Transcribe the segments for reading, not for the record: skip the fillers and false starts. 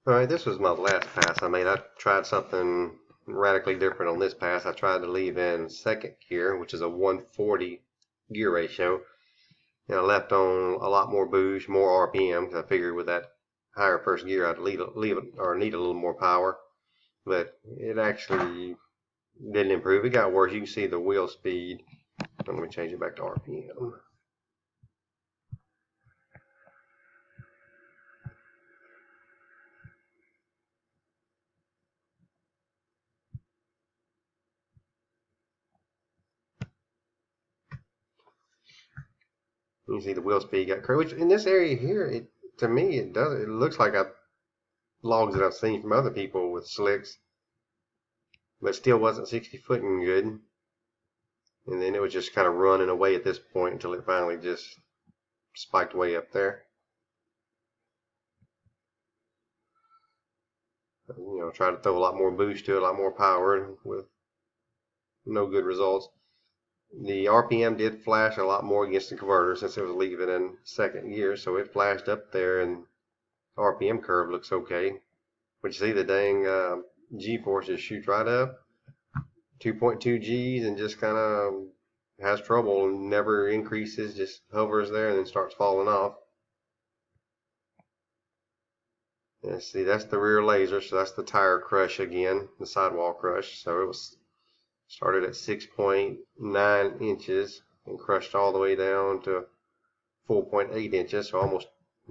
Alright, this was my last pass I made. I tried something radically different on this pass. I tried to leave in second gear, which is a 140 gear ratio. And I left on a lot more boost, more RPM, because I figured with that higher first gear I'd leave it or need a little more power. But it actually didn't improve. It got worse. You can see the wheel speed. Let me change it back to RPM. You can see the wheel speed got crazy. Which in this area here, to me it does. It looks like logs that I've seen from other people with slicks, but still wasn't 60 footing good. And then it was just kind of running away at this point until it finally just spiked way up there. Try to throw a lot more boost to it, a lot more power with no good results. The RPM did flash a lot more against the converter since it was leaving in second gear, so it flashed up there and RPM curve looks okay. But you see the dang G-forces shoot right up, 2.2 Gs, and just kind of has trouble and never increases, just hovers there and then starts falling off. And see, that's the rear laser, so that's the tire crush again, the sidewall crush. So it was started at 6.9 inches and crushed all the way down to 4.8 inches, so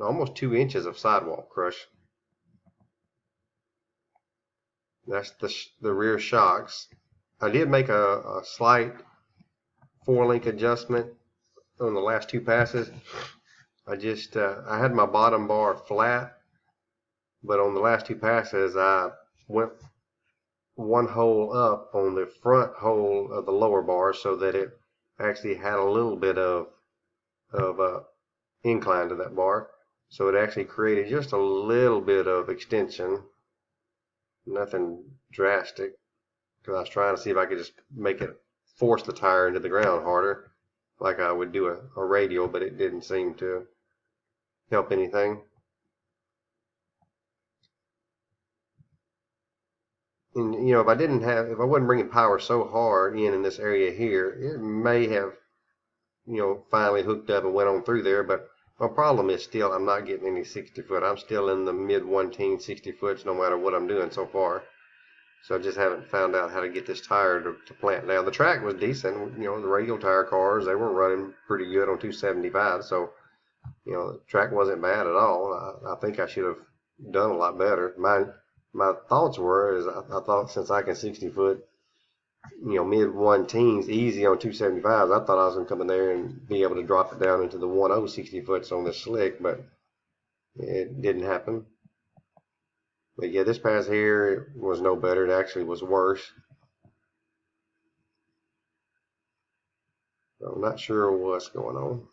almost 2 inches of sidewall crush. That's the rear shocks. I did make a slight 4-link adjustment on the last two passes. I had my bottom bar flat, but on the last two passes I went one hole up on the front hole of the lower bar so that it actually had a little bit of incline to that bar. So it actually created just a little bit of extension, nothing drastic, because I was trying to see if I could just force the tire into the ground harder like I would do a radial, but it didn't seem to help anything. And if I wasn't bringing power so hard in this area here, it may have, finally hooked up and went on through there. But my problem is still I'm not getting any 60 foot. I'm still in the mid 110 60 foots no matter what I'm doing so far. So I just haven't found out how to get this tire to plant down. The track was decent. The radial tire cars, they were running pretty good on 275. So, the track wasn't bad at all. I think I should have done a lot better. My thoughts were I thought since I can 60 foot, mid 110s easy on 275s, I thought I was going to come in there and be able to drop it down into the 10 60 foots on this slick, but it didn't happen. But yeah, this pass here was no better. It actually was worse. I'm not sure what's going on.